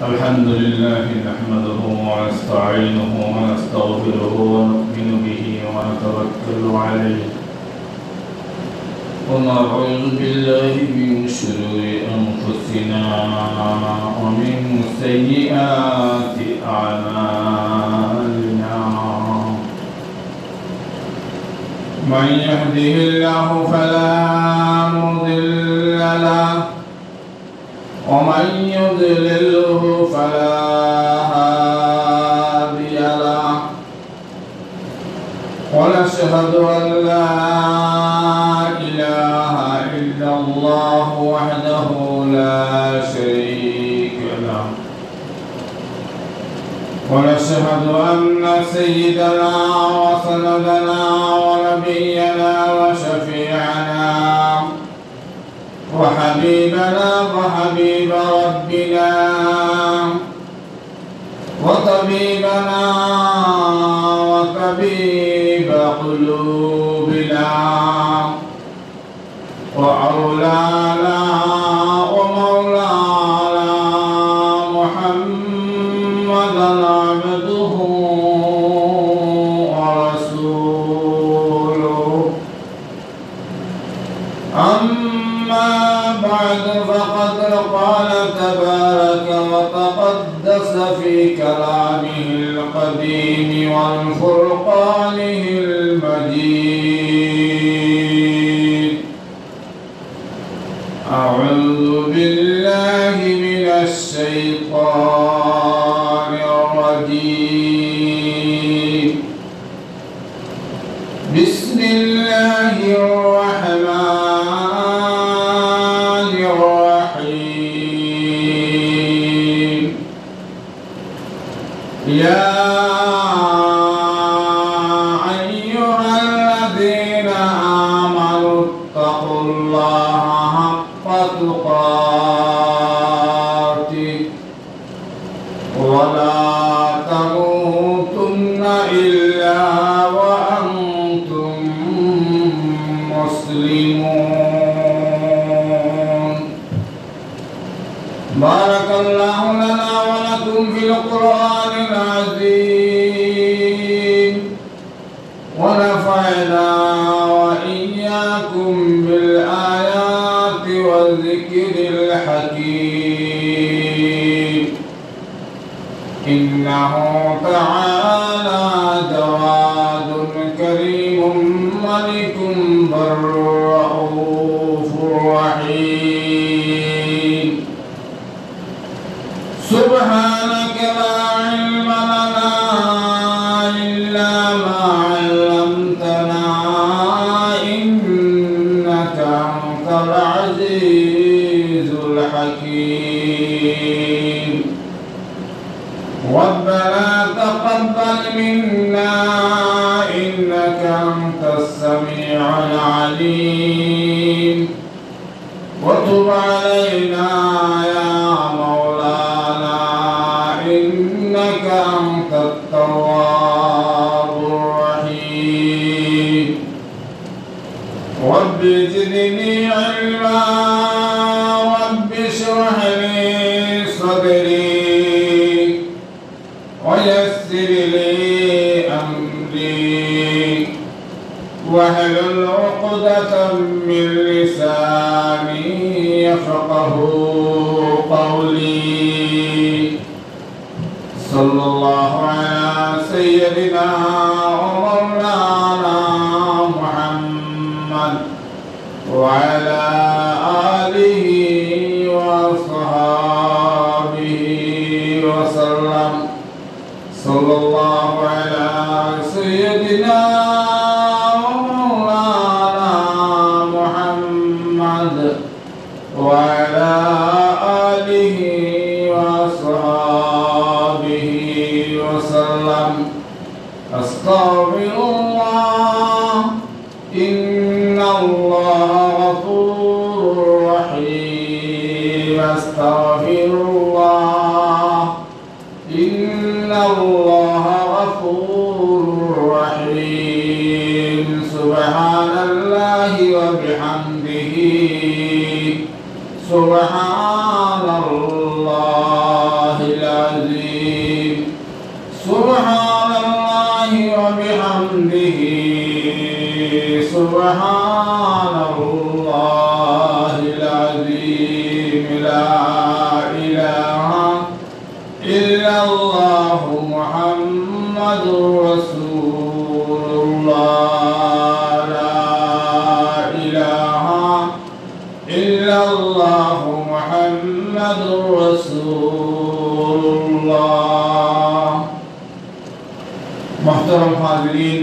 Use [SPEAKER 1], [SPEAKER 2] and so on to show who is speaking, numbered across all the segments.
[SPEAKER 1] الحمد لله نحمده ونستعينه ونستغفره ونؤمن به ونتوكل عليه ونعوذ بالله من شرور أنفسنا ومن سيئات أعمالنا من يهده الله فلا مضل له ومن يضلله فلا هادي له ونشهد أن لا إله إلا الله وحده لا شريك له ونشهد أن سيدنا وسندنا ونبينا وشفيعنا وحبيبنا وحبيب ربنا وطبيبنا وطبيب قلوبنا وأولانا ومولانا محمدا عبده ورسوله أما بعد فقد قال تبارك وتقدس في كلامه القديم والفرقانه المجيد أعوذ بالله من الشيطان الرجيم بسم الله الرحمن الرحيم يا أيها الذين آمنوا اتقوا الله حق تقاته ولا تموتن إلا وأنتم مسلمون بارك الله لنا ولكم في القرآن العظيم ونفعنا وإياكم بالآيات والذكر الحكيم إنه تعالى جواد كريم ملك بر رؤوف رحيم سبحانك لا علم لنا إلا ما علمتنا إنك أنت العزيز الحكيم ربنا تقبل منا إنك أنت السميع العليم وتب علينا يا مولانا إنك أنت التواب الرحيم رب زدني علما رب اشرح لي صدري ويسر لي أمري واحلل عقدة من لساني يفقه قولي صلى الله على سيدنا ومولانا محمد وعلى آله وصحبه وسلم صلى الله على سيدنا ومولانا محمد وعلى آله وصحبه وسلم أستغفر الله إن الله غفور رحيم أستغفر الله إن الله غفور رحيم سبحان الله وبحمده সুবহানাল্লাহিল আযীম সুবহানাল্লাহি ওয়া বিহামদিহি সুবহানাল্লাহিল আযীম লা ইলাহা ইল্লাল্লাহু মুহাম্মাদুর রাসূলুল্লাহ লা ইলাহা ইল্লাল্লাহু মুহাম্মাদুর রাসূলুল্লাহ। মুহতারাম হাজিরিন,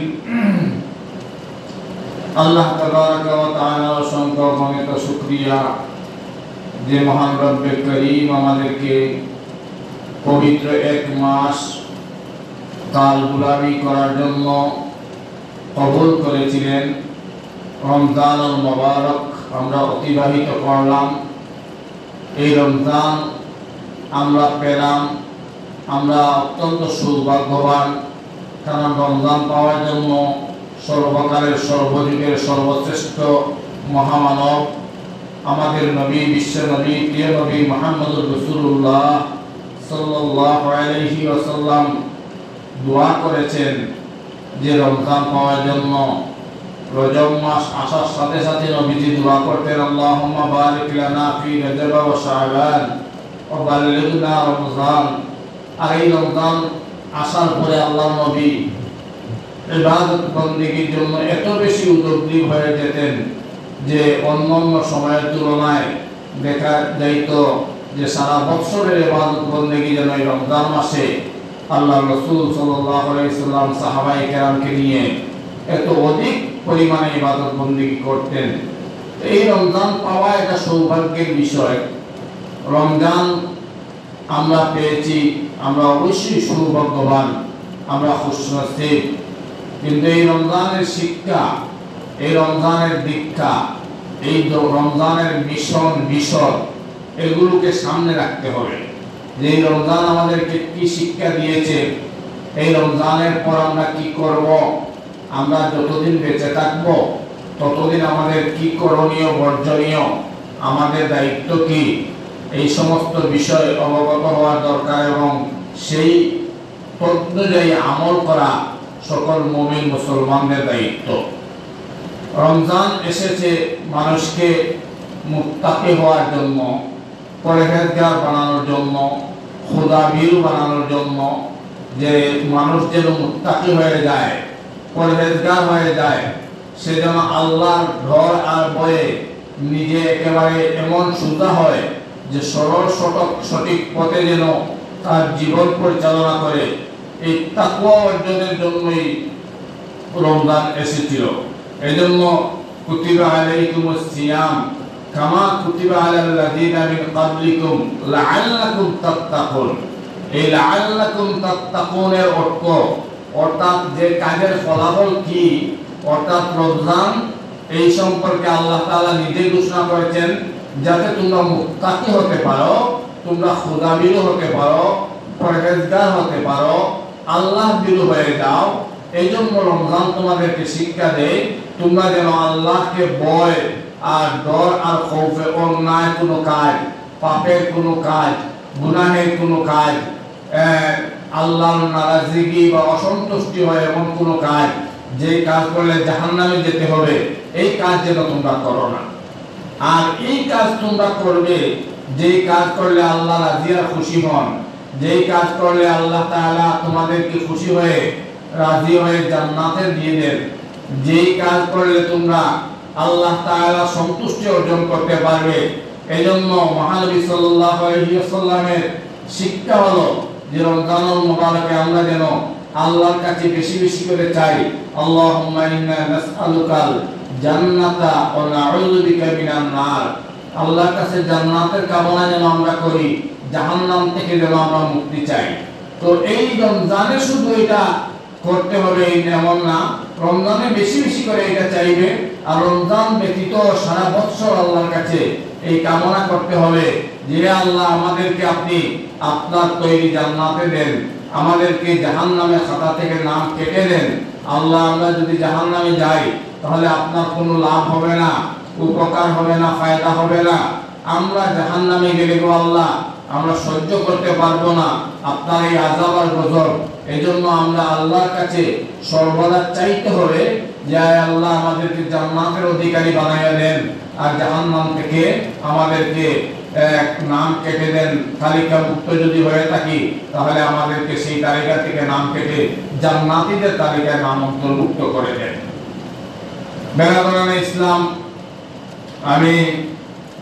[SPEAKER 1] আল্লাহ তাবারাকা ওয়া তাআলার অসংখ্য অগণিত শুকরিয়া যে মহান রব্বে করিম আমাদেরকে পবিত্র এক মাস কাল গুলামি করার জন্য কবুল করেছিলেন। রমজানুল মুবারক আমরা অতিবাহিত করলাম। এই রমজান আমরা পেলাম, আমরা অত্যন্ত সৌভাগ্যবান, কারণ রমজান পাওয়ার জন্য সর্বকালের সর্বযুগের সর্বশ্রেষ্ঠ মহামানব আমাদের নবী, বিশ্ব নবী, প্রিয় নবী মুহাম্মদুর রাসূলুল্লাহ সাল্লাল্লাহু আলাইহি ওয়াসাল্লাম দোয়া করেছেন যে রমজান পাওয়ার জন্য। রজব মাস আসার সাথে সাথে নবীজি দোয়া করতেন, আল্লাহুম্মা বারিক লানা ফি রজব ওয়া শাবান ওয়া বাল্লিগনা রমজান। আর এই রমজান আসার পরে আল্লাহর নবী ইবাদত বন্দেগীর জন্য এত বেশি উদ্যোগী হয়ে যেতেন যে অন্যান্য সময়ের তুলনায় দেখা যাইত যে সারা বছরের ইবাদত বন্দেগী যেন এই রমজান মাসে আল্লাহ রাসূল সাল্লাল্লাহু আলাইহি সাল্লাম সাহাবায়ে কেরামকে নিয়ে এত অধিক পরিমাণে ইবাদত বন্দেগী করতেন। এই রমজান পাওয়া এটা সৌভাগ্যের বিষয়। রমজান আমরা পেয়েছি, আমরা অবশ্যই সৌভাগ্যবান, আমরা খুশনসিব। কিন্তু এই রমজানের শিক্ষা, এই রমজানের দীক্ষা, এই রমজানের মিশন বিশদ এগুলোকে সামনে রাখতে হবে। যে এই রমজান আমাদেরকে কি শিক্ষা দিয়েছে, এই রমজানের পর আমরা কি করব, আমরা যতদিন বেঁচে থাকব ততদিন আমাদের কি করণীয় বর্জনীয়, আমাদের দায়িত্ব কি, এই সমস্ত বিষয় অবগত হওয়ার দরকার এবং সেই অনুযায়ী আমল করা সকল মুমিন মুসলমানদের দায়িত্ব। রমজান এসেছে মানুষকে মুত্তাকি হওয়ার জন্য, পরহেজগার বানানোর জন্য, খোদাভীরু বানানোর জন্য, যে মানুষ যেন মুত্তাকি হয়ে যায়, পরহেজগার হয়ে যায়, সে যেন আল্লাহর ডর আর ভয়ে নিজে একেবারে এমন সোজা হয় যে সরল সঠিক পথে যেন তার জীবন পরিচালনা করে। এই তাকওয়া অর্জনের জন্যই রমজান এসেছিল। এজন্য কুতিবা আলাইকুমুস সিয়াম কামা কুতিবা আলাল লাযিনা মিন ক্বাবলিকুম লাআল্লাকুম তাত্তাকুন। এই লাআল্লাকুম তাত্তাকুন এর অর্থ, অর্থাৎ যে কাজের ফলাফল কি, অর্থাৎ রমজান এই সম্পর্কে আল্লাহ তাআলা নিজে ঘোষণা করেছেন যাতে তোমরা মুত্তাকি হতে পারো, তোমরা খোদাভীরু হতে পারো, পরহেজগার হতে পারো, আল্লাহ ভীরু হয়ে যাও। এই জন্য রমজান তোমাদেরকে শিক্ষা দেয় তোমরা যেন আল্লাহকে ভয় আর ডর আর খৌফে অন্যায় কোনো কাজ, পাপের কোনো কাজ, গুনাহের কোনো কাজ, আল্লাহর নারাজগি বা অসন্তুষ্টি হয় এমন কোনো কাজ, যে কাজ করলে জাহান্নামে যেতে হবে, এই কাজ যেন তোমরা করো না। আর এই কাজ তোমরা করবে যে কাজ করলে আল্লাহ রাজি আর খুশি হন, যেই কাজ করলে আল্লাহ তাআলা তোমাদেরকে খুশি হয়ে রাজি হয়ে জান্নাতে দিয়ে দেন, যেই কাজ করলে তোমরা আল্লাহ তাআলা সন্তুষ্টি অর্জন করতে পারবে। এজন্য মহানবী সাল্লাল্লাহু আলাইহি ওয়াসাল্লামের শিক্ষা হলো যে রমজানুল মুবারকে আমরা যেন আল্লাহর কাছে বেশি বেশি করে চাই, আল্লাহুম্মা ইন্না নাসআলুকাল জান্নাতা ওয়া নাউযু বিকা মিনান নার। আল্লাহর কাছে জান্নাতের কামনা যেন আমরা করি, জাহান্নাম থেকে যেন আমরা মুক্তি চাই। তো এই রমজানে শুধু এটা করতে হবে এমন না, রমজানে বেশি বেশি করে এটা চাইবে। আর রমজান ব্যতীত সারা বছর আল্লাহর কাছে এই কামনা করতে হবে যে আল্লাহ আমাদেরকে আপনি আপনার তৈরি জান্নাতে দেন, আমাদেরকে জাহান্নামের খাতা থেকে নাম কেটে দেন। আল্লাহ আমরা যদি জাহান্নামে যাই তাহলে আপনার কোনো লাভ হবে না, উপকার হবে না, ফায়দা হবে না। আমরা জাহান্নামে গেলে গো আল্লাহ আমরা সহ্য করতে পারবো না আপনার এই আযাব আর গজব। এজন্য আমরা আল্লাহর কাছে সর্বদা চাইতে হবে যে আল্লাহ আমাদেরকে জান্নাতের অধিকারী বানাইয়া দেন, আর জাহান্নাম থেকে আমাদেরকে নাম কেটে দেন। তালিকা মুক্ত যদি হয়ে থাকি তাহলে আমাদেরকে সেই তালিকা থেকে নাম কেটে জান্নাতীদের তালিকায় নাম অন্তর্ভুক্ত করে দেন। বেরাদরানে ইসলাম, আমি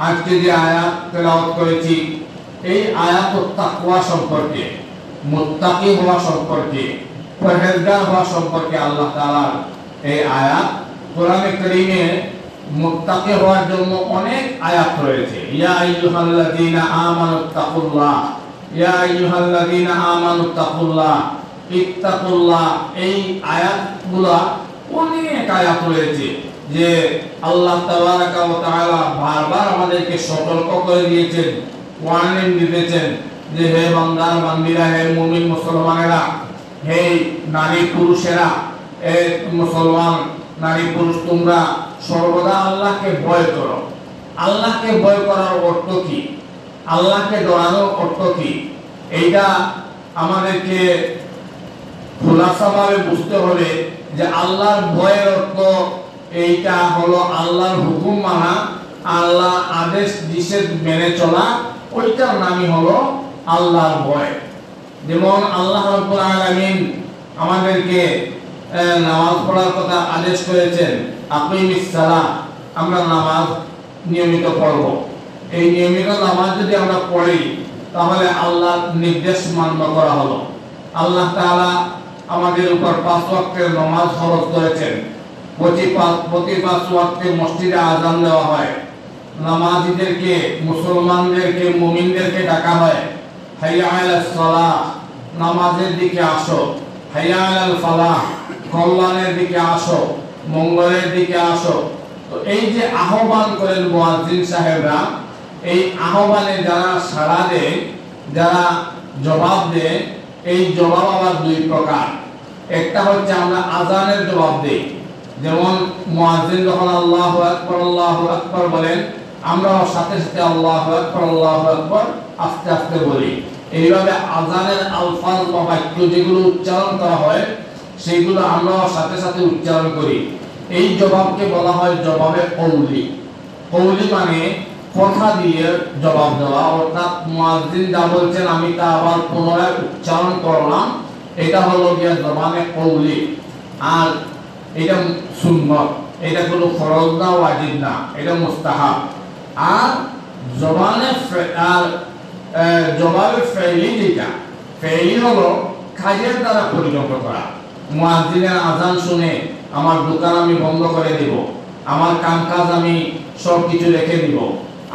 [SPEAKER 1] আজকে যে আয়াত তেলাওয়াত করেছি এই আয়াত তাকওয়া সম্পর্কে, মুত্তাকি হওয়া সম্পর্কে, পরহেজগার হওয়া সম্পর্কে আল্লাহ তাআলার এই আয়াত। কোরআনে কারীমে মুত্তাকি হওয়ার জন্য অনেক আয়াত রয়েছে। ইয়া আইয়ুহাল্লাযীনা আমানুত্তাকুল্লাহ, ইয়া আইয়ুহাল্লাযীনা আমানুত্তাকুল্লাহ, ইত্তাকুল্লাহ। এই আয়াতগুলা অনেক আয়াত রয়েছে যে আল্লাহ তাবারাকা ওয়া তাআলা বারবার আমাদেরকে সতর্ক করে দিয়েছেন, ওয়ার্নিং দিয়েছেন যে হে বান্দা বান্দীরা, হে মুমিন মুসলমানেরা, হে নারী পুরুষেরা, হে মুসলমান নারী পুরুষ, তোমরা সর্বদা আল্লাহকে ভয় করো। আল্লাহকে ভয় করার অর্থ কি? আল্লাহকে ডরানোর অর্থ কি? এইটা আমাদেরকে খোলাসাভাবে বুঝতে হবে যে আল্লাহর ভয়ের অর্থ এইটা হলো আল্লাহর হুকুম মানা, আল্লাহ আদেশ নিষেধ মেনে চলা, ওইটার নামই হলো আল্লাহর ভয়। যেমন আল্লাহ রাব্বুল আলামিন আমাদেরকে নামাজ পড়ার কথা আদেশ করেছেন, আকিমিস সালাহ, আমরা নামাজ নিয়মিত পড়ব। এই নিয়মিত নামাজ যদি আমরা পড়ি তাহলে আল্লাহর নির্দেশ মান্য করা হলো। আল্লাহ তাআলা আমাদের উপর 5 ওয়াক্তের নামাজ ফরজ করেছেন। প্রতি 5 ওয়াক্তে মসজিদে আযান দেওয়া হয়। নামাজীদেরকে, মুসলমানদেরকে, মুমিনদেরকে ডাকা হয়, হাইয়া আলাস সালাহ, নামাজের দিকে আসো, হাইয়া আলাল ফালাহ, কল্যাণের দিকে আসো, মঙ্গলের দিকে আসো। তো এই যে আহ্বান করেন মুয়াজ্জিন সাহেবরা, এই আহ্বানে যারা সাড়া দেয়, যারা জবাব দেয়, এই জবাব আবার 2 প্রকার। একটা হচ্ছে আমরা আযানের জবাব দেই, যেমন মুয়াজ্জিন যখন আল্লাহু আকবার বলেন, আমরাও সাথে সাথে আল্লাহু আকবার আস্তে আস্তে বলি। এইভাবে আযানের আলফাজ বা বাক্য যেগুলো উচ্চারণ করা হয় সেগুলো আমরাও সাথে সাথে উচ্চারণ করি। এই জবাবকে বলা হয় জবাবে কওলি। কওলি মানে কথা দিয়ে জবাব দেওয়া, অর্থাৎ মুয়াজ্জিন যা বলছেন আমি তা আবার পুনরায় উচ্চারণ করলাম, এটা হলো গিয়ে জবানে কওলি। আর এটা সুন্নাত, এটা কোনো ফরজ না, ওয়াজিব না, এটা মুস্তাহাব। আর জবানে জবাবে ফেইলি, যেটা ফেইলি হলো কাজের দ্বারা পরিণত করা। মুয়াজ্জিনের আযান শুনে আমার দোকান আমি বন্ধ করে দেব, আমার কামকাজ আমি সব কিছু রেখে দিব,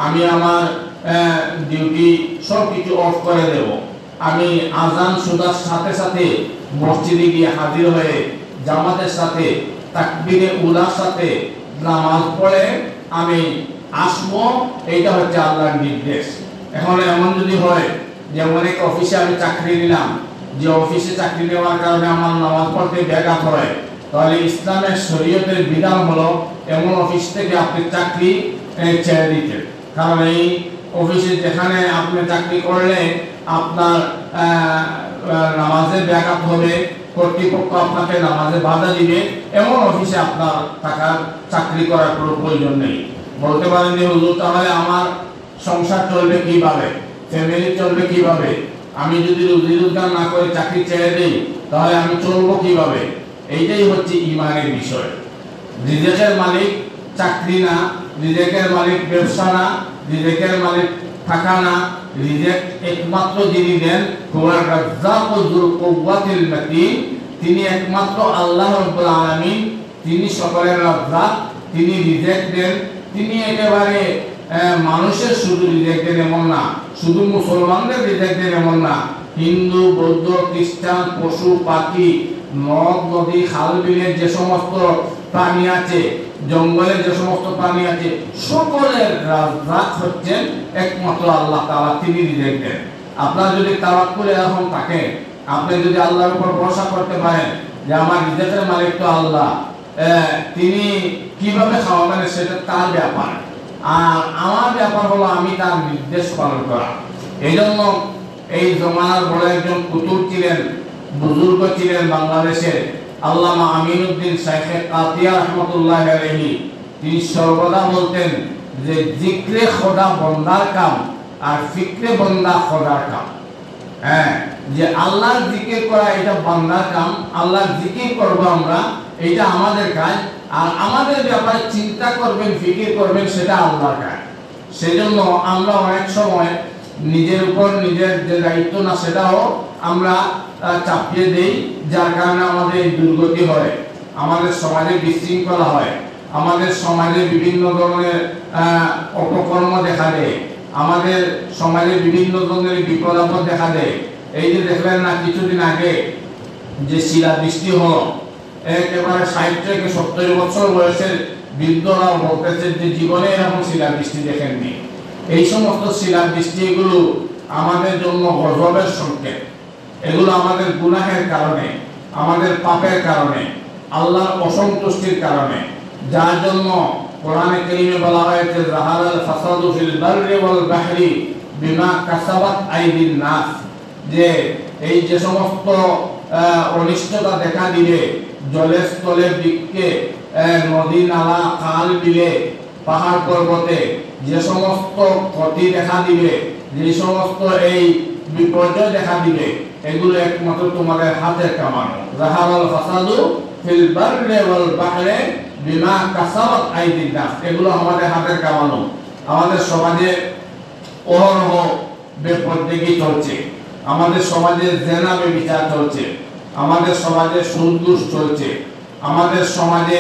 [SPEAKER 1] আমি আমার ডিউটি সব কিছু অফ করে দেব, আমি আযান শোনার সাথে সাথে মসজিদে গিয়ে হাজির হয়ে জামাতের সাথে তাকবীরে উলার সাথে নামাজ পড়ে আমি আসবো। এইটা হচ্ছে আল্লাহর নির্দেশ। এখন এমন যদি হয় যে অনেক অফিসে আমি চাকরি নিলাম, যে অফিসে চাকরি নেওয়ার কারণে আমার নামাজ পড়তে ব্যাঘাত হয়, তাহলে ইসলামের শরীয়তের বিধান হলো এমন অফিস থেকে আপনি চাকরি ছেড়ে দিতে। কারণ এই অফিসে যেখানে আপনি চাকরি করলে আপনার নামাজে ব্যাঘাত হবে, কর্তৃপক্ষ আপনাকে নামাজে বাধা দিবে, এমন অফিসে আপনার থাকার, চাকরি করার কোনো প্রয়োজন নেই। বলতে পারেন যে হুজুর তাহলে আমার সংসার চলবে কিভাবে, ফ্যামিলি চলবে কিভাবে, আমি যদি রুজি রোজগার না করে চাকরি ছেড়ে দেই তাহলে আমি চলবো কিভাবে? এইটাই হচ্ছে ঈমানের বিষয়। রিজিকের মালিক চাকরি না, রিজিকের মালিক ব্যবসা না, রিজিকের মালিক টাকা না, রিজিক একমাত্র যিনি দেন হুয়ার রাজ্জাকু যুল কুওয়াতিল মাতিন, তিনি একমাত্র আল্লাহ রাব্বুল আলামিন। তিনি সকলের রাজ্জাক, তিনি রিজিক দেন। তিনি একেবারে মানুষের শুধু রিজিক দেন এমন না, শুধু মুসলমানদের রিজিক দেন এমন না, হিন্দু, বৌদ্ধ, খ্রিস্টান, পশু পাখি, নদ নদী, খাল বিলের যে সমস্ত প্রাণী আছে, জঙ্গলের যে সমস্ত প্রাণী আছে, সকলের রাজ্জাক হচ্ছেন একমাত্র আল্লাহ তাআলা। তিনি রিজিক দেন। আপনারা যদি তাওয়াক্কুল এরকম থাকে, আপনি যদি আল্লাহর উপর ভরসা করতে পারেন যে আমার রিজিকের মালিক তো আল্লাহ, তিনি কিভাবে খাওয়াবেন সেটা তার ব্যাপার, আর আমার ব্যাপার হলো আমি তার নির্দেশ পালন করা। এই জন্য এই জমানার বড় একজন কুতুব ছিলেন, বুজুর্গ ছিলেন বাংলাদেশের, আল্লামা আমিনউদ্দিন শাইখে কাতিয়া রহমতুল্লাহ আলাইহি। তিনি সর্বদা বলতেন যে জিক্রে খোদা বন্দার কাম আর ফিক্রে বন্দা খোদার কাম। হ্যাঁ, যে আল্লাহর জিকির করা এটা বান্দার কাম, আল্লাহর জিকির করব আমরা, এটা আমাদের কাজ, আর আমাদের ব্যাপারে চিন্তা করবেন ফিকির করবেন সেটা আল্লাহর কাজ। সেজন্য আমরা অনেক সময় নিজের উপর নিজের যে দায়িত্ব না সেটাও আমরা চাপিয়ে দেই, যার কারণে আমাদের এই দুর্গতি হয়, আমাদের সমাজে বিশৃঙ্খলা হয়, আমাদের সমাজে বিভিন্ন ধরনের অপকর্ম দেখা দেয়, আমাদের সমাজে বিভিন্ন ধরনের বিপদ আপদ দেখা দেয়। এই যে দেখলেন না কিছুদিন আগে যে শিলা বৃষ্টি হলো, একেবারে 60 থেকে 70 বছর বয়সের বৃদ্ধরাও বলতেছে যে জীবনে এরকম শিলা বৃষ্টি দেখেননি। এই সমস্ত শিলা বৃষ্টি এগুলো আমাদের জন্য গজবের সংকেত, এগুলো আমাদের গুনাহের কারণে, আমাদের পাপের কারণে, আল্লাহর অসন্তুষ্টির কারণে, যার জন্য কোরআনে কারীমে বলা হয়েছে যাহারাল ফাসাদু ফিল বাররি ওয়াল বাহরি বিমা কাসাবাত আইদিন নাস, যে এই যে সমস্ত অনিষ্টতা দেখা দিবে জলের স্থলের দিকে, নদী নালা খাল বিলে পাহাড় পর্বতে যে সমস্ত ক্ষতি দেখা দিবে, যে সমস্ত এই বিপর্যয় দেখা দিবে, এগুলো একমাত্র তোমাদের হাতের কামানো। যাহারাল ফাসাদু ফিল বাররি ওয়াল বাহরি বিমা কাসাবাত আইদিন নাস, এগুলো আমাদের হাতের কামানো। আমাদের সমাজে অহরহ বেপরদেগি চলছে, আমাদের সমাজে জেনা ব্যভিচার চলছে, আমাদের সমাজে সুদ ঘুষ চলছে, আমাদের সমাজে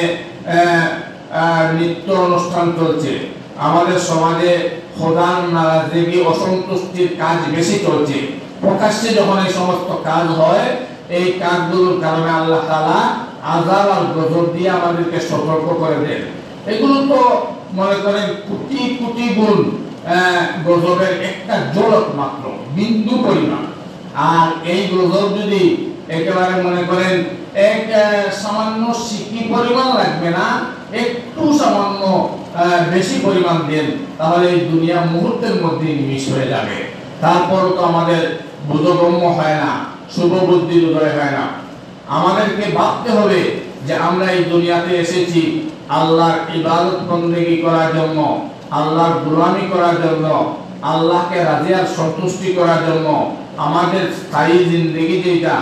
[SPEAKER 1] নৃত্য অনুষ্ঠান চলছে, আমাদের সমাজে খোদার নারাজগি অসন্তুষ্টির কাজ বেশি চলছে। প্রকাশ্যে যখন এই সমস্ত কাজ হয়, এই কাজগুলোর কারণে আল্লাহ তাআলা আযাব আর গজব দিয়ে আমাদেরকে সতর্ক করে দেন। এগুলো তো মনে করেন কোটি কোটি গুণ গজবের একটা ঝলক মাত্র, বিন্দু পরিমাণ। আর এই গজব যদি একেবারে মনে করেন এক সামান্য সিকি পরিমাণ লাগবে না, একটু সামান্য বেশি পরিমাণ দেন, তাহলে এই দুনিয়া মুহূর্তের মধ্যে নিমিষ হয়ে যাবে। তারপর তো আমাদের বোধগম্য হয় না, শুভ বুদ্ধির উদয় হয় না। আমাদেরকে ভাবতে হবে যে আমরা এই দুনিয়াতে এসেছি আল্লাহর ইবাদত বন্দেগী করার জন্য, আল্লাহর গোলামি করার জন্য, আল্লাহকে রাজি আর সন্তুষ্টি করার জন্য। আমাদের স্থায়ী জিন্দেগি যেটা,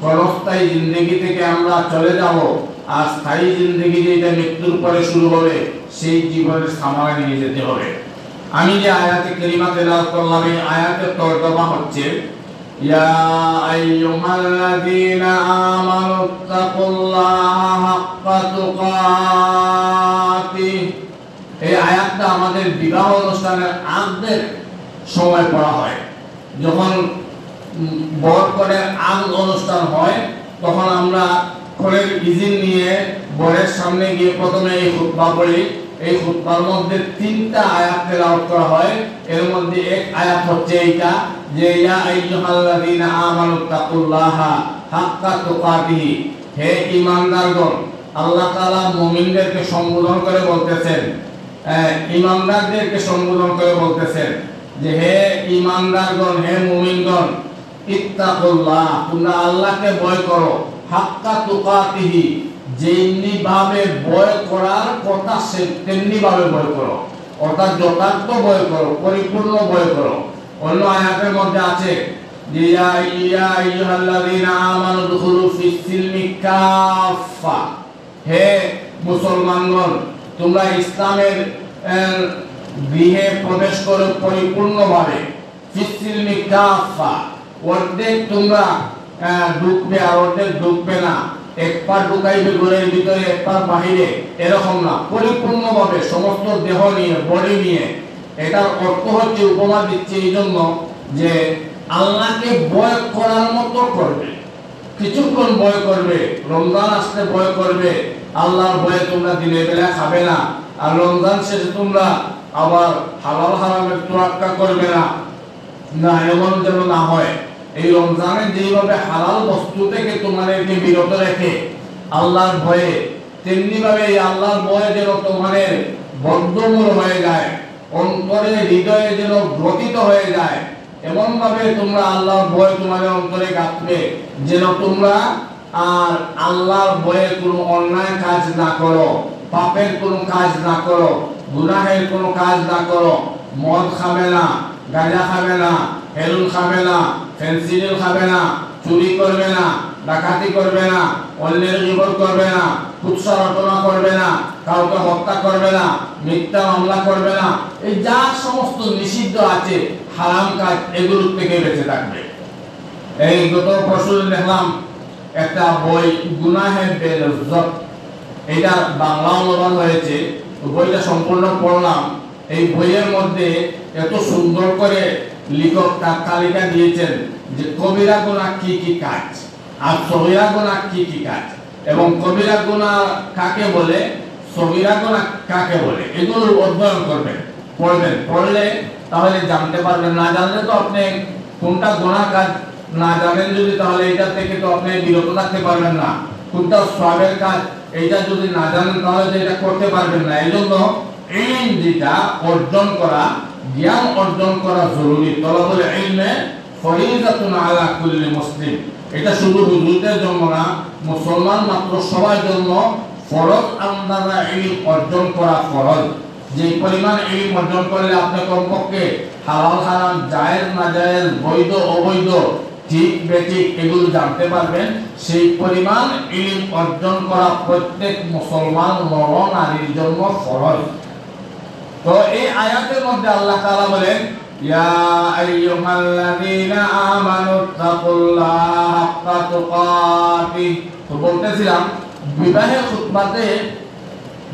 [SPEAKER 1] ক্ষণস্থায়ী জিন্দেগি থেকে আমরা চলে যাব, আর স্থায়ী জিন্দেগি যেটা মৃত্যুর পরে শুরু হবে, সেই জীবনের সামাল নিয়ে যেতে হবে। আমি যে আয়াতে কারিমা তেলাওয়াত করলাম, এই আয়াতের তর্জমা হচ্ছে ইয়া আইয়ুহাল্লাযীনা আমানুত্তাকুল্লাহা হাক্কা তুকাতিহ। এই আয়াতটা আমাদের বিবাহ অনুষ্ঠানের আগের সময় পড়া হয়। যখন বর কনের আগ অনুষ্ঠান হয়, তখন আমরা কনের ইজিন নিয়ে বরের সামনে গিয়ে প্রথমে এই খুতবা পড়ি। এই খুতবার মধ্যে 3টা আয়াত তেলাওয়াত করা হয়। এর মধ্যে এক আয়াত হচ্ছে এইটা, যে ইয়া আইয়ুহাল্লাযীনা আমানুত্তাকুল্লাহা হাক্কা তুকাতিহি, হে ঈমানদারগণ। আল্লাহ তাআলা মুমিনদেরকে সম্বোধন করে বলতেছেন, ঈমানদারদেরকে সম্বোধন করে বলতেছেন যে হে ঈমানদারগণ, হে মুমিনগণ, ইত্তাকুল্লাহ, তোমরা আল্লাহকে ভয় করো, হাক্কা তুকাতিহি, যেমনি ভাবে ভয় করার কথা তেমনি ভাবে ভয় করো, অর্থাৎ যথার্থ ভয় করো, পরিপূর্ণ ভয় করো। অন্য আয়াতের মধ্যে আছে যে ইয়া আইয়ুহাল্লাযীনা আমানু দুখুলু ফিস সিলমি কাফা, হে মুসলমানগণ, তোমরা ইসলামের গৃহে প্রবেশ করো পরিপূর্ণভাবে। ফিস সিলমি কাফা, অর্ধেক তোমরা ঢুকবে আর অর্ধেক ঢুকবে না, এক পা ঢুকাইবে ঘরের ভিতরে এক পা বাহিরে, এরকম না, পরিপূর্ণভাবে সমস্ত দেহ নিয়ে, বডি নিয়ে। এটার অর্থ হচ্ছে, উপমা দিচ্ছে এই জন্য যে আল্লাহকে ভয় করার মতো করবে, কিছুক্ষণ ভয় করবে, রমজান আসলে ভয় করবে, আল্লাহর ভয়ে তোমরা দিনের বেলা খাবে না, আর রমজান শেষে তোমরা আবার হালাল হারামের তোয়াক্কা করবে না, না এমন যেন না হয়। এই রমজানে যেভাবে হালাল বস্তু থেকে তোমাদেরকে বিরত রেখে আল্লাহর ভয়ে তেমনি ভাবে এই আল্লাহর ভয় যেন তোমাদের বদ্ধমূল হয়ে যায়, অন্তরে হৃদয়ে যেন গ্রথিত হয়ে যায়। এমন ভাবে তোমরা আল্লাহর ভয় তোমাদের অন্তরে গাঁথবে যেন তোমরা আর আল্লাহর ভয়ে কোনো অন্যায় কাজ না করো, পাপের কোনো কাজ না করো, গুনাহের কোনো কাজ না করো। মদ খাবে না, গাঁজা খাবে না, হেরোইন খাবে না, ফেন্সিডিল খাবে না, চুরি করবে না, ডাকাতি করবে না, অন্যের গীবত করবে না, কুৎসা রটনা করবে না, কাউকে হত্যা করবে না, মিথ্যা মামলা করবে না। এই যা সমস্ত নিষিদ্ধ আছে হারাম কাজ, এগুলোর থেকে বেঁচে থাকবে। এই গত পরশু দেখলাম একটা বই, গুনাহের বেলজ্জত, এটা বাংলা অনুবাদ হয়েছে। বইটা সম্পূর্ণ পড়লাম। এই বইয়ের মধ্যে এত সুন্দর করে লেখক তার তালিকা দিয়েছেন যে কবিরা গুনাহ কি কি কাজ আর সগীরা গুনাহ কি কি কাজ, এবং কবিরা গুনাহ কাকে বলে, সগীরা গুনাহ কাকে বলে, এগুলো অধ্যয়ন করবেন, পড়বেন। পড়লে তাহলে জানতে পারবেন। না জানলে তো আপনি কোনটা গুনাহ কাজ না জানেন যদি, তাহলে এটা থেকে তো আপনি বিরত থাকতে পারবেন না। কোনটা সওয়াবের কাজ এইটা যদি না জানেন তাহলে তো এটা করতে পারবেন না। এইজন্য ইলম যেটা অর্জন করা, জ্ঞান অর্জন করা জরুরি। তলাবুল ইলমে ফরিজাতুন আলা কুল্লি মুসলিম। এটা শুধু হুজুরদের জন্য না, মুসলমান মাত্র সবার জন্য ফরজ। আন্দাজা ইলম অর্জন করা ফরজ। যে পরিমাণ ইলম অর্জন করলে আপনি কমপক্ষে হালাল হারাম, জায়েজ না জায়েজ, বৈধ অবৈধ, ঠিক বেঠিক এগুলো জানতে পারবেন, সেই পরিমাণ ইলম অর্জন করা প্রত্যেক মুসলমান নর নারীর জন্য ফরজ। তো এই আয়াতের মধ্যে আল্লাহ তাআলা বলেন, ইয়া আইয়ুহাল্লাযীনা আমানুত্তাকুল্লাহা হাক্কা তুকাতিহ। তো বলতেছিলাম বিবাহের খুতবাতে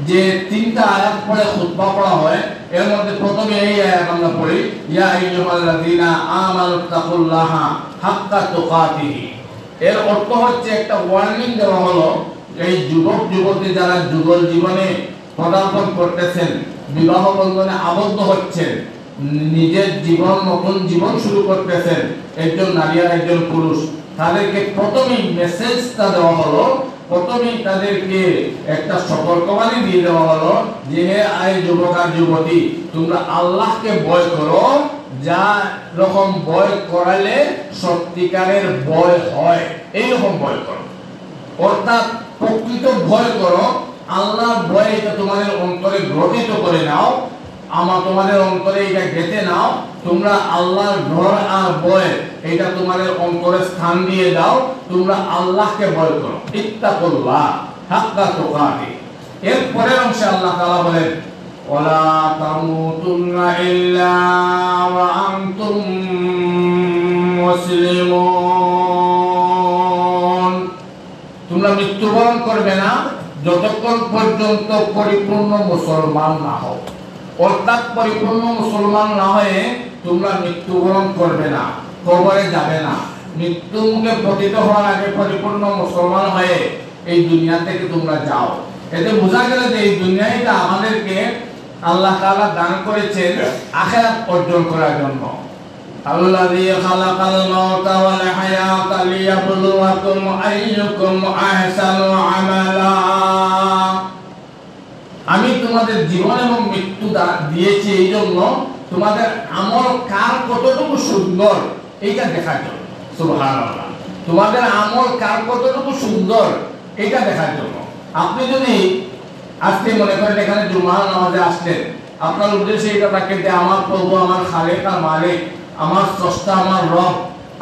[SPEAKER 1] যে তিনটা আয়াত পড়ে খুতবা পড়া হয়, এর মধ্যে প্রথমে এই আয়াত আমরা পড়ি, ইয়া আইয়ুহাল্লাযীনা আমানুত্তাকুল্লাহা হাক্কা তুকাতিহ। এর অর্থ হচ্ছে একটা ওয়ার্নিং দেওয়া হলো এই যুবক যুবতী যারা যুগল জীবনে পদার্পণ করতেছেন, বিবাহ বন্ধনে আবদ্ধ হচ্ছেন, নিজের জীবন, নতুন জীবন শুরু করতেছেন, একজন নারী আর একজন পুরুষ, তাদেরকে প্রথমেই মেসেজটা দেওয়া হলো, প্রথমেই তাদেরকে একটা সতর্কবাণী দিয়ে দেওয়া হলো যে হে আয় যুবক আর যুবতী, তোমরা আল্লাহকে ভয় করো, যা রকম ভয় করালে সত্যিকারের ভয় হয় এইরকম ভয় করো। অর্থাৎ প্রকৃত ভয় করো, আল্লাহর ভয় এটা তোমাদের অন্তরে গ্রথিত করে নাও, তোমাদের অন্তরে এটা গেঁথে নাও। তোমরা আল্লাহর ভয় আর ভয় এটা তোমাদের অন্তরে স্থান দিয়ে দাও। তোমরা আল্লাহকে ভয় করো, ইত্তাকুল্লাহ হাক্কা তুকাতিহ। এর পরের অংশে আল্লাহ তাআলা বলেন, ওয়ালা তামুতুন্না ইল্লা ওয়া আনতুম মুসলিমুন। তোমরা মৃত্যুবরণ করবে না যতক্ষণ পর্যন্ত পরিপূর্ণ মুসলমান না হও। অর্থাৎ পরিপূর্ণ মুসলমান না হয়ে তোমরা মৃত্যুবরণ করবে না, কবরে যাবে না। মৃত্যু মুখে পতিত হওয়ার আগে পরিপূর্ণ মুসলমান হয়ে এই দুনিয়া থেকে তোমরা যাও। এতে বোঝা গেল যে এই দুনিয়াটা আমাদেরকে আল্লাহ তাআলা দান করেছেন আখিরাত অর্জন করার জন্য। আল্লাযী খালাকাল মাউতা ওয়াল হায়াতা লিয়াবলুয়াকুম আইয়ুকুম আহসানু আমালা। আমি তোমাদের জীবন এবং মৃত্যু দিয়েছি এই জন্য তোমাদের আমল কার কতটুকু সুন্দর এইটা দেখার জন্য। সুবহানাল্লাহ। তোমাদের আমল কার কতটুকু সুন্দর এটা দেখার জন্য। আপনি যদি আজকে মনে করেন এখানে জুমার নামাজে আসলেন, আপনার উদ্দেশ্যে এটা থাকে যে আমার প্রভু, আমার খালেক আর মালিক, আমার স্রষ্টা, আমার রব,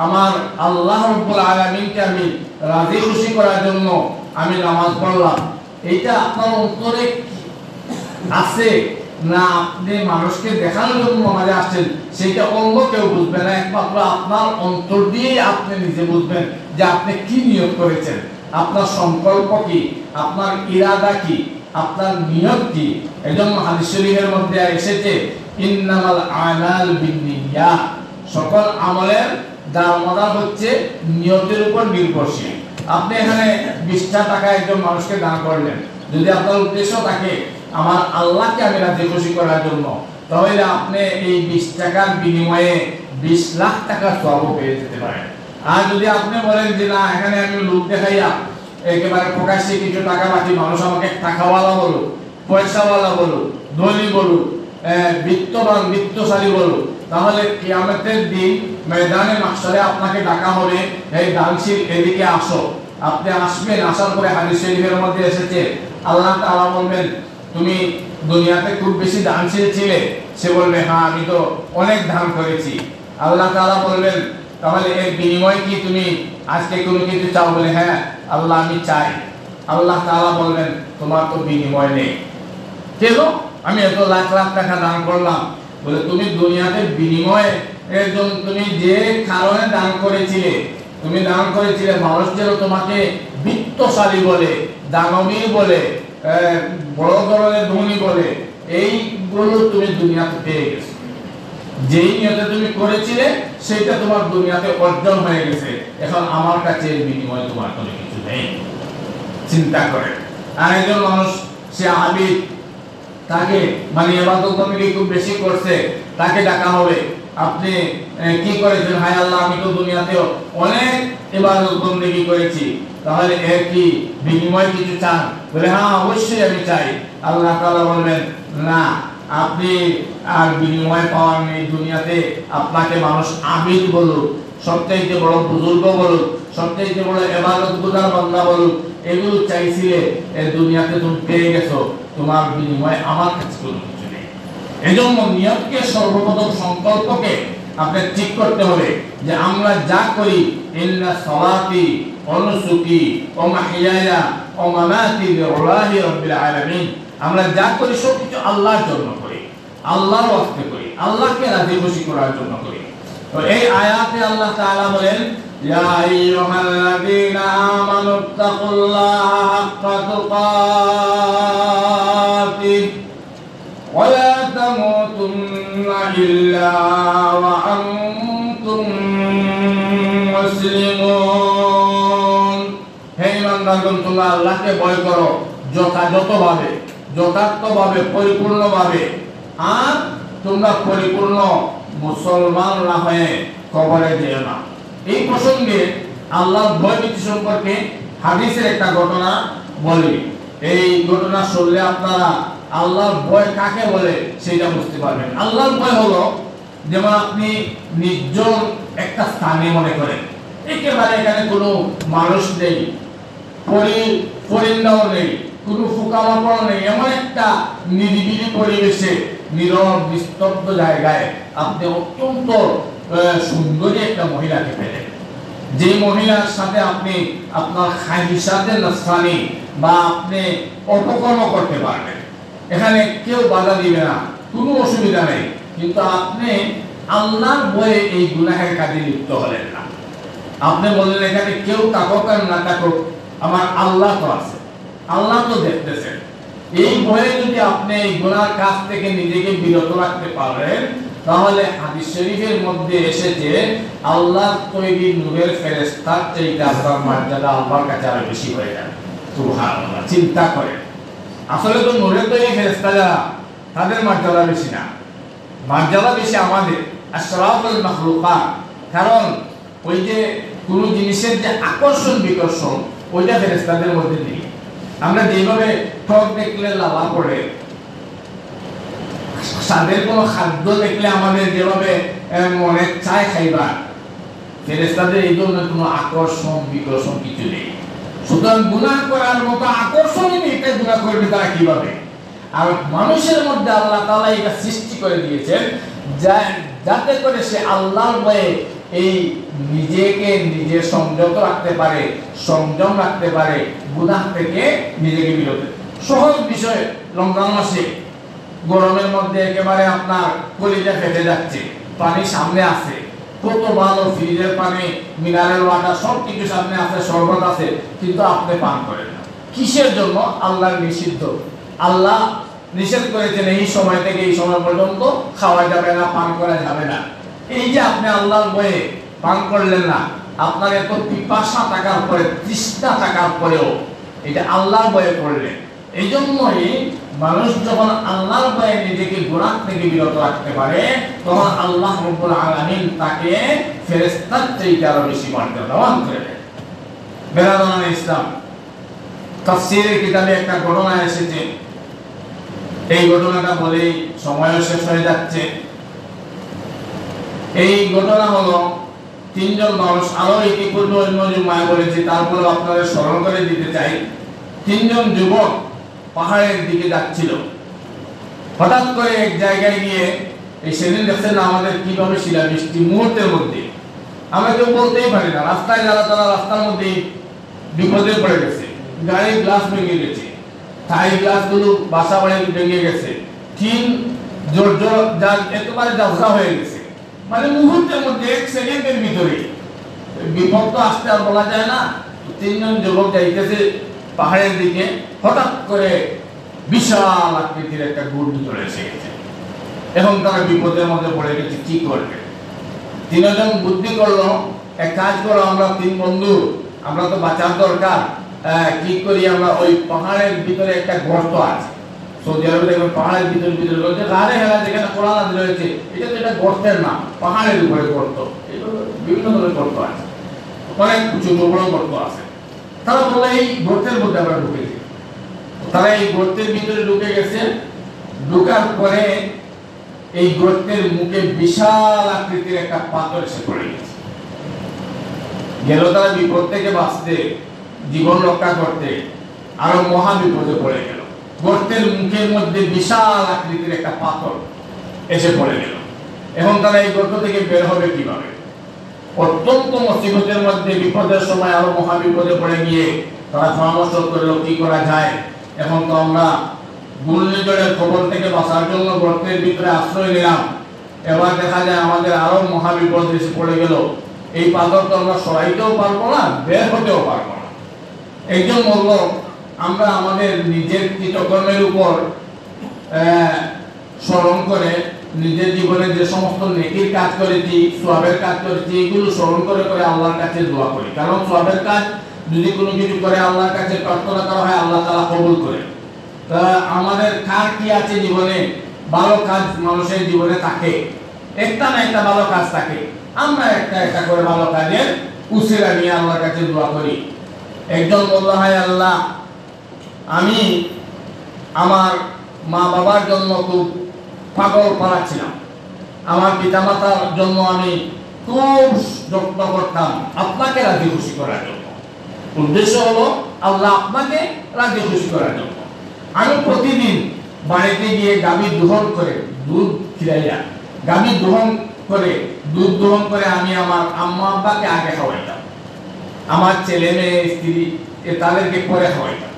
[SPEAKER 1] আমার আল্লাহ রাব্বুল আলামিনকে আমি রাজি খুশি করার জন্য আমি নামাজ পড়লাম। এইটা আপনার অন্তরে আছে না আপনি মানুষকে দেখানোর জন্য নামাজে আসছেন, সেটা অন্য কেউ বুঝবে না। একমাত্র আপনার অন্তর দিয়ে আপনি নিজে বুঝবেন যে আপনি কি নিয়ত করেছেন, আপনার সংকল্প কি, আপনার ইরাদা কি, আপনার নিয়ত কি। এজন্য হাদিস শরীফের মধ্যে এসেছে, ইন্নামাল আমাল বিন্নিয়াত। সকল আমলের দারমদার হচ্ছে নিয়তের উপর নির্ভরশীল। আপনি এখানে 20টা টাকা একজন মানুষকে দান করলেন, যদি আপনার উদ্দেশ্য থাকে আমার আল্লাহকে আমি রাজি খুশি করার জন্য, তাহলে আপনি এই 20 টাকার বিনিময়ে 20 লাখ টাকা সওয়াব পেয়ে যেতে পারেন। আর যদি আপনি বলেন যে না, এখানে আমি লোক দেখাইয়া একেবারে প্রকাশ্যে কিছু টাকা বাকি মানুষ আমাকে টাকাওয়ালা বলুক, পয়সাওয়ালা বলুক, ধনী বলুক, বিত্তবান বিত্তশালী বলুক, তাহলে কিয়ামতের দিন ময়দানে মাহশারে আপনাকে ডাকা হবে, এই দানশীল এদিকে আসো। আপনি আসবেন, আসার পরে হাদিস শরীফের মধ্যে এসেছে আল্লাহ তাআলা বলবেন তুমি দুনিয়াতে খুব বেশি দানশীল ছিলে? সে বলবে হ্যাঁ আমি তো অনেক দান করেছি। আল্লাহ তাআলা বলবেন তাহলে এর বিনিময়ে কি তুমি আজকে কোনো কিছু চাও? বলে হ্যাঁ আল্লাহ আমি চাই। আল্লাহ তাআলা বলবেন তোমার তো বিনিময় নেই। কেন? আমি এত লাখ লাখ টাকা দান করলাম। বলে তুমি দুনিয়াতে বিনিময়ে এর জন্য তুমি যে কারণে দান করেছিলে, তুমি দান করেছিলে মানুষ যেন তোমাকে বিত্তশালী বলে, দানবী বলে, বড় ধরনের ধনী বলে, এইগুলো তুমি দুনিয়াতে পেয়ে গেছো। যেই নিয়তে তুমি করেছিলে সেটা তোমার দুনিয়াতে অর্জন হয়ে গেছে। এখন আমার কাছে এর বিনিময়ে তোমার কোনো কিছু নেই। চিন্তা করে। আর একজন মানুষ সে আবিদ, তাকে মানে ইবাদত বন্দেগী খুব বেশি করছে, তাকে ডাকা হবে আপনি কি করেছেন? হায় আল্লাহ আমি তো দুনিয়াতে অনেক ইবাদত বন্দেগী করেছি, তাহলে এর কি বিনিময় কিছু চান? বলে হ্যাঁ অবশ্যই আমি চাই। আল্লাহ তাআলা বলবেন না আপনি আর বিনিময় পাওয়ার নেই। দুনিয়াতে আপনাকে মানুষ আবিদ বলুক, সবচাইতে বড় বুজুর্গ বলুক, সবচাইতে বড় ইবাদতগুজার বান্দা বলুক, এগুলো চাইছিলে, এই দুনিয়াতে তুমি পেয়ে গেছো, তোমার বিনিময়ে আমার কাছে কোনো কিছু নেই। এজন্য নিয়তকে সর্বপ্রথম সংকল্পকে আপনি ঠিক করতে হবে যে আমরা যা করি ইন্না সালাতি ওয়া নুসুকি ওয়া মাহইয়ায়া ওয়া মামাতি লিল্লাহি রাব্বিল আলামিন। আমরা যা করি সব কিছু আল্লাহর জন্য করি, আল্লাহর ওয়াস্তে করি, আল্লাহকে রাজি খুশি করার জন্য করি। তো এই আয়াতে আল্লাহ তাআলা বলেন ইয়া আইয়ুহাল্লাযীনা আমানুত্তাকুল্লাহা হাক্কা তুকাতিহ ওয়া লা তামুতুন্না ইল্লা ওয়া আনতুম মুসলিমুন। হে ঈমানদারগণ তোমরা আল্লাহকে ভয় করো যথাযথভাবে, যথার্থভাবে, পরিপূর্ণভাবে, আর তোমরা পরিপূর্ণ মুসলমান না হয়ে কবরে যেও না। এই প্রসঙ্গে আল্লাহর ভয় ভীতি সম্পর্কে হাদিসের একটা ঘটনা বলি। এই ঘটনা শুনলে আপনারা আল্লাহর ভয় কাকে বলে সেটা বুঝতে পারবেন। আল্লাহর ভয় হলো যেমন আপনি নির্জন একটা স্থানে মনে করেন, একেবারে এখানে কোনো মানুষ নেই, পরিন্দাও নেই, কোনো ফুকামাপড় নেই, এমন একটা নিরিবিলি পরিবেশে নীরব নিস্তব্ধ জায়গায় আপনি অত্যন্ত সুন্দরী একটা মহিলাকে পেলেন, যে মহিলার সাথে আপনি আপনার খাহিসাতে নফসানি বা আপনি অপকর্ম করতে পারবেন, এখানে কেউ বাধা দিবে না, কোনো অসুবিধা নেই, কিন্তু আপনি আল্লাহর ভয়ে এই গুনাহের কাজে লিপ্ত হলেন না। আপনি বললেন এখানে কেউ থাকুক আর না থাকুক আমার আল্লাহ তো আছে, আল্লাহ তো দেখতেছেন। এই ভয়ে যদি আপনি এই গুনার কাজ থেকে নিজেকে বিরত রাখতে পারেন, তাহলে হাদিস শরীফের মধ্যে এসেছে আল্লাহর তৈরি নূরের ফেরেশতার চাইতে আপনার মর্যাদা আল্লাহর কাছে আরো বেশি হয়ে যাবে। সুবহানাল্লাহ, চিন্তা করেন। আসলে তো নূরের তৈরি ফেরেশতা যারা, তাদের মর্যাদা বেশি না, মর্যাদা বেশি আমাদের আশরাফুল মাখলুকাত। কারণ ওই যে কোন জিনিসের যে আকর্ষণ বিকর্ষণ ওইটা ফেরেশতাদের মধ্যে নেই। আমরা যেভাবে ঠক দেখলে লাভা পড়ে, স্বাদের কোনো খাদ্য দেখলে আমাদের যেভাবে মনে চায় খাইবার, ফেরেশতাদের এই ধরনের কোনো আকর্ষণ বিকর্ষণ কিছু নেই। সুতরাং গুনাহ করার মতো আকর্ষণই নেই, এটা গুনাহ করবে তারা কিভাবে? আর মানুষের মধ্যে আল্লাহ তাআলা এটা সৃষ্টি করে দিয়েছেন যাতে করে সে আল্লাহর ভয়ে এই নিজেকে নিজে সংযত রাখতে পারে, সংযম রাখতে পারে, গুনাহ থেকে নিজেকে বিরত। সহজ বিষয়, রমজান মাসে গরমের মধ্যে একেবারে আপনার কলিজা ফেটে যাচ্ছে, পানি সামনে আছে, কত ভালো ফ্রিজের পানি, মিনারেল ওয়াটার সব কিছু সামনে আছে, শরবত আছে, কিন্তু আপনি পান করেন না। কিসের জন্য? আল্লাহর নিষিদ্ধ। আল্লাহ নিষেধ করেছেন এই সময় থেকে এই সময় পর্যন্ত খাওয়া যাবে না, পান করা যাবে না। এই যে আপনি আল্লাহর ভয়ে পান করলেন না, আপনার এত পিপাসা থাকার পরে, তৃষ্ণা থাকার পরেও এটা আল্লাহর ভয়ে করলেন। এই জন্যই মানুষ যখন আল্লাহর ভয়ে নিজেকে গুনাহ থেকে বিরত রাখতে পারে, তখন আল্লাহ রাব্বুল আলামিন তাকে ফেরেশতার চাইতে আরো বেশি মর্যাদা দান করে দেন। বেরাদান ইসলাম, তাফসীরের কিতাবে একটা ঘটনা এসেছে, এই ঘটনাটা বলেই সময় শেষ হয়ে যাচ্ছে। এই ঘটনা হলো তিনজন মানুষ, আরো ইতিপূর্বে অন্য জুমায় বলেছি, তারপরে আপনাদের স্মরণ করে দিতে চাই। তিনজন যুবক পাহাড়ের দিকে যাচ্ছিল। হঠাৎ করে এক জায়গায় গিয়ে, এই সেদিন দেখছেন না আমাদের কিভাবে শিলাবৃষ্টি মুহূর্তের মধ্যে, আমরা কেউ বলতেই পারি না। রাস্তায় যারা তারা রাস্তার মধ্যে বিপদে পড়ে গেছে, গাড়ির গ্লাস ভেঙে গেছে, টায়ার গ্লাসগুলো বাসা বাড়ি ভেঙে গেছে, টিন জোর জোর যা একেবারে ঝাপসা হয়ে গেছে। মানে মুহূর্তের মধ্যে, এক সেকেন্ডের ভিতরে বিপদ তো আসতে আর বলা যায় না। তিনজন যুবক যাইতেছে পাহাড়ের দিকে, হঠাৎ করে বিশাল আকৃতির একটা ঘূর্ণি চলে এসে গেছে। এখন তারা বিপদের মধ্যে পড়ে গেছে, কি করবে? তিনজন বুদ্ধি করলো, এক কাজ করো, আমরা তিন বন্ধু, আমরা তো বাঁচার দরকার, কি করি আমরা, ওই পাহাড়ের ভিতরে একটা গর্ত আছে, সৌদি আরবে দেখবেন পাহাড়ের ভিতরে গাড়ে হেলা যেখানে কোরআন নাযিল হয়েছে, এটা তো এটা গর্তের না, পাহাড়ের উপরে গর্ত, বিভিন্ন ধরনের গর্ত আছে, অনেক উঁচু বড় গর্ত আছে। তারা বলে এই গর্তের মধ্যে আমরা ঢুকেছি। তারা এই গর্তের ভিতরে ঢুকে গেছে। ঢুকার পরে এই গর্তের মুখে বিশাল আকৃতির একটা পাথর এসে পড়ে গেছে। গেল তারা বিপদ থেকে বাঁচতে, জীবন রক্ষা করতে, আরো মহা বিপদে পড়ে গেল। গর্তের মুখের মধ্যে বিশাল আকৃতির একটা পাথর এসে পড়ে গেল। এখন তারা এই গর্ত থেকে বের হবে কিভাবে? অত্যন্ত মুসিবতের মধ্যে, বিপদের সময় আরো মহা বিপদে পড়ে গিয়ে তারা পরামর্শ করলো কি করা যায়। এখন তো আমরা ঘূর্ণিঝড়ের খবর থেকে বাঁচার জন্য গর্তের ভিতরে আশ্রয় নিলাম, এবার দেখা যায় আমাদের আরো মহা বিপদ এসে পড়ে গেল। এই পাথর তো আমরা সরাইতেও পারবো না, বের হতেও পারবো না। একজন বলল, আমরা আমাদের নিজের কৃতকর্মের উপর স্মরণ করে, নিজের জীবনে যে সমস্ত নেকির কাজ করেছি, সওয়াবের কাজ করেছি, এগুলো স্মরণ করে করে আল্লাহর কাছে দোয়া করি। কারণ সওয়াবের কাজ যদি কোনো কিছু করে আল্লাহর কাছে প্রার্থনা করা হয়, আল্লাহ তাআলা কবুল করে। তা আমাদের কার কি আছে জীবনে? ভালো কাজ মানুষের জীবনে থাকে, একটা না একটা ভালো কাজ থাকে। আমরা একটা একটা করে ভালো কাজের উসিলা নিয়ে আল্লাহর কাছে দোয়া করি। একজন বলল, হায় আল্লাহ, আমি আমার মা বাবার জন্য খুব পাগল পালাচ্ছিলাম, আমার পিতামাতার জন্য আমি খুব যত্ন করতাম আপনাকে রাজি খুশি করার জন্য। উদ্দেশ্য হলো আল্লাহ আপনাকে রাজি খুশি করার জন্য। আমি প্রতিদিন বাড়িতে গিয়ে গাভী দোহন করে দুধ খিলাইয়া, গাভী দোহন করে দুধ দোহন করে আমি আমার আম্মা আব্বাকে আগে খাওয়াইতাম, আমার ছেলে মেয়ে স্ত্রী তাদেরকে পরে খাওয়াইতাম।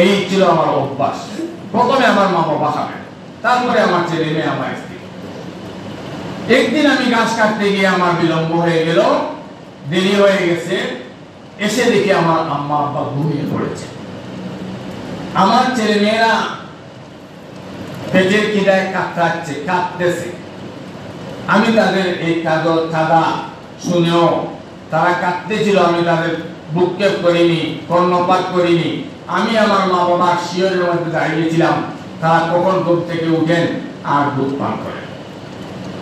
[SPEAKER 1] এই ছিল আমার অভ্যাস। প্রথমে আমার মা বাবা খাবে, তারপরে আমার ছেলে মেয়ে, আমার স্ত্রী। একদিন আমি গাছ কাটতে গিয়ে আমার বিলম্ব হয়ে গেল, দেরি হয়ে গেছে। এসে দেখি আমার আম্মা আব্বা ঘুমিয়ে পড়েছে। আমার ছেলে মেয়েরা পেটের খিদায় কাঁদতেছে। আমি তাদের এই কাদা শুনেও তারা কাঁদতেছিল, আমি তাদের ভ্রুক্ষেপ করিনি, কর্ণপাত করিনি। আমি আমার মা বাবার শিয়রের মধ্যে দাঁড়িয়েছিলাম, তারা কখন ঘুম থেকে উঠেন আর দুধ পান করেন।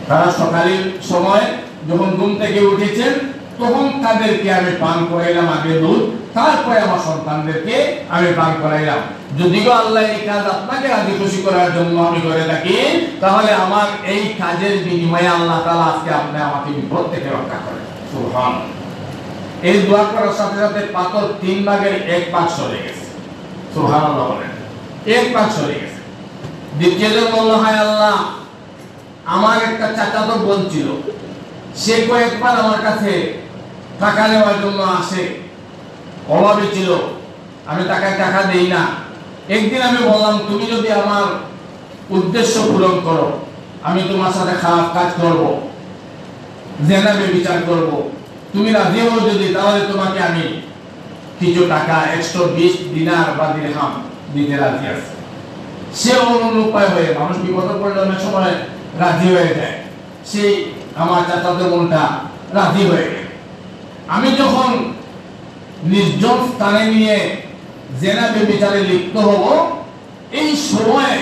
[SPEAKER 1] তারা সকালের সময় যখন ঘুম থেকে উঠেছেন, তখন তাদেরকে আমি পান করাইলাম আগে দুধ, তারপরে আমার সন্তানদেরকে আমি পান করাইলাম। যদিও আল্লাহ এই কাজ আপনাকে রাজি খুশি করার জন্য আমি করে থাকি, তাহলে আমার এই কাজের বিনিময়ে আল্লাহ তাআলা আজকে আপনি আমাকে বিপদ থেকে রক্ষা করেন। সুবহানাল্লাহ। এই দোয়া করার সাথে সাথে পাথর 3 ভাগের 1 ভাগ সরে গেছে। সুবহানাল্লাহ বলেন, 1 ভাগ সরে গেছে। দ্বিতীয়জন বলল, হায় আল্লাহ, আমার একটা চাচাতো বোন ছিল, সে কয়েকবার আমার কাছে টাকা নেওয়ার জন্য আসে, অভাবী ছিল, আমি তাকে টাকা দেই না। একদিন আমি বললাম, তুমি যদি আমার উদ্দেশ্য পূরণ করো, আমি তোমার সাথে খারাপ কাজ করব, জেনা ব্যভিচার করব, তুমি রাজি হও যদি, তাহলে তোমাকে আমি কিছু টাকা 120 দিনার বা দিরহাম দিতে রাজি আছি। সে অনুরূপায় হয়ে, মানুষ বিপদে পড়লে অনেক সময় রাজি হয়ে যায়, সেই আমার চাচাতো বোনটা রাজি হয়ে গেল। আমি যখন নির্জন স্থানে নিয়ে জেনা ব্যভিচারে লিপ্ত হব, এই সময়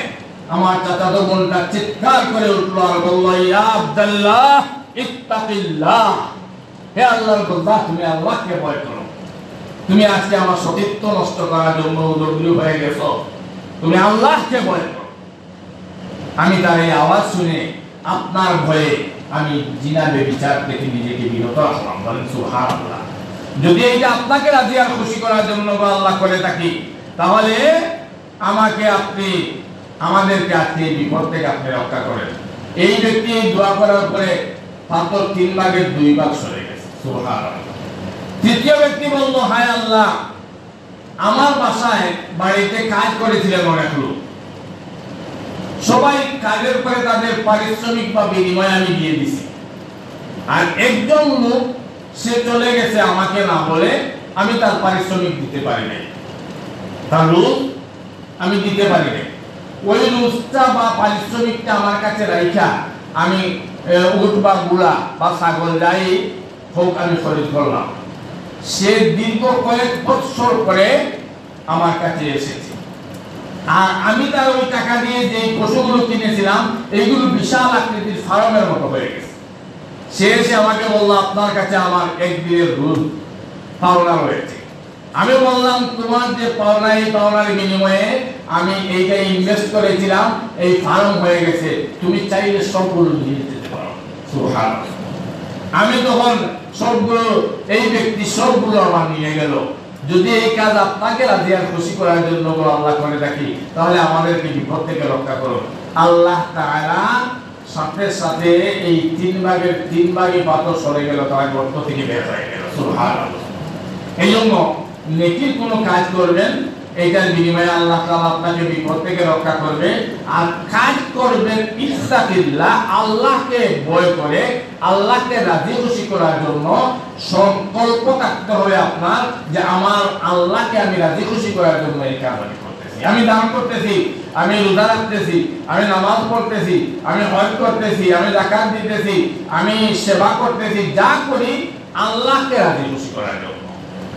[SPEAKER 1] আমার চাচাতো বোনটা চিৎকার করে উঠলো আর বলল, ইয়া আব্দুল্লাহ ইত্তাকিল্লাহ, হে আল্লাহর বান্দা, তুমি আল্লাহকে ভয় করো। তুমি আজকে আমার সতীত্ব নষ্ট করার জন্য উদ্যোগী হয়ে গেছো, তুমি আল্লাহকে ভয় করো। আমি তার এই আওয়াজ শুনে আপনার ভয়ে আমি জিনা ব্যভিচার থেকে নিজেকে বিরত রাখলাম। বলেন সুবহানাল্লাহ। যদি এইটা আপনাকে রাজি আর খুশি করার জন্য আল্লাহ করে থাকি, তাহলে আমাকে আপনি আমাদেরকে আজকে এই বিপদ থেকে আপনি রক্ষা করেন। এই ব্যক্তি দোয়া করার পরে পাথর 3 ভাগের 2 ভাগ সরে গেছে। সুবহানাল্লাহ। তৃতীয় ব্যক্তি বলল, হায় আল্লাহ, আমার বাসায় বাড়িতে কাজ করেছিলেন অনেক লোক, সবাই কাজের পরে তাদের পারিশ্রমিক বা বিনিময় আমি দিয়ে দিছি, আর একজন লোক সে চলে গেছে আমাকে না বলে, আমি তার পারিশ্রমিক দিতে পারি নাই, তার রুজ আমি দিতে পারি নাই। ওই রুজটা বা পারিশ্রমিকটা আমার কাছে রাইখা আমি উট বা গুড়া বা ছাগল যাই হোক আমি খরিদ করলাম। সে দীর্ঘ কয়েক বছর পরে আমার কাছে এসেছে, আর আমি তার ওই টাকা দিয়ে যে পশুগুলো কিনেছিলাম এইগুলো বিশাল আকৃতির ফার্মের মতো হয়ে গেছে। সে এসে আমাকে বলল, আপনার কাছে আমার 1 দিনের রুজ পাওনা রয়েছে। আমি বললাম, তোমার যে পাওনা, এই পাওনার বিনিময়ে আমি এইটা ইনভেস্ট করেছিলাম, এই ফার্ম হয়ে গেছে, তুমি চাইলে সবগুলো নিয়ে যেতে পারো। সুবহানাল্লাহ। আমি তখন সবগুলো, এই ব্যক্তি সবগুলো আমার নিয়ে গেল। যদি এই কাজ আপনাকে রাজি আর খুশি করার জন্য আল্লাহ করে থাকি, তাহলে আমাদেরকে বিপদ থেকে রক্ষা করুন। আল্লাহ তাআলা সাথে সাথে এই 3 ভাগের 3 ভাগই পাথর সরে গেল, তার গর্ত থেকে বের হয়ে গেল। সুবহানাল্লাহ। এই জন্য নেকির কোনো কাজ করবেন, এইটার বিনিময়ে আল্লাহ তাআলা আপনাকে বিপদ থেকে রক্ষা করবে। আর কাজ করবেন ইত্তাকিল্লাহ, আল্লাহকে ভয় করে, আল্লাহকে রাজি খুশি করার জন্য সংকল্প থাকতে হবে আপনার, যে আমার আল্লাহকে আমি রাজি খুশি করার জন্য এই কাজ আমি করতেছি, আমি দান করতেছি, আমি রোজা রাখতেছি, আমি নামাজ পড়তেছি, আমি হজ করতেছি, আমি যাকাত দিতেছি, আমি সেবা করতেছি, যা করি আল্লাহকে রাজি খুশি করার জন্য।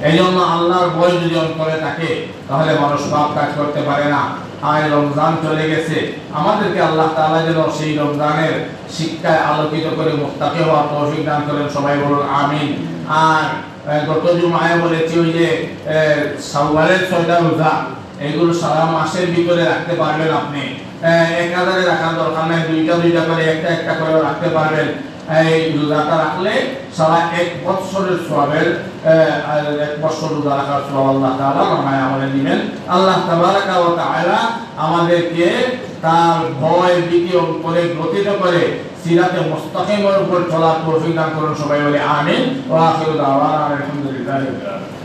[SPEAKER 1] এই জন্য আল্লাহর ভয় যদি অন্তরে থাকে, তাহলে মানুষ পাপ কাজ করতে পারে না। আর রমজান চলে গেছে, আমাদেরকে আল্লাহ তাআলা যেন সেই রমজানের শিক্ষায় আলোকিত করে মুত্তাকি হওয়ার তৌফিক দান করেন। সবাই বলুন আমিন। আর গত জুমায় বলেছি, ওই যে শাওয়ালের 6টা রোজা, এগুলো সারা মাসের ভিতরে রাখতে পারবেন আপনি। এক হাজারে রাখার দরকার নাই, 2টা করে, একটা করে রাখতে পারবেন। এই রোজাটা রাখলে সারা 1 বছরের সওয়াবের 1 বছর রোজা রাখার সওয়াব আল্লাহ তাআলা আমায় আমাদের দিবেন। আল্লাহ তাবারাকা ওয়া তাআলা আমাদেরকে তার ভয় ভীতি করে গঠিত করে সিরাতে মুস্তাকিমের উপর চলার তৌফিক দান করুন। সবাই বলে আমিন। ওয়া আখিরু দাওয়ানা আলহামদুলিল্লাহি রাব্বিল আলামিন।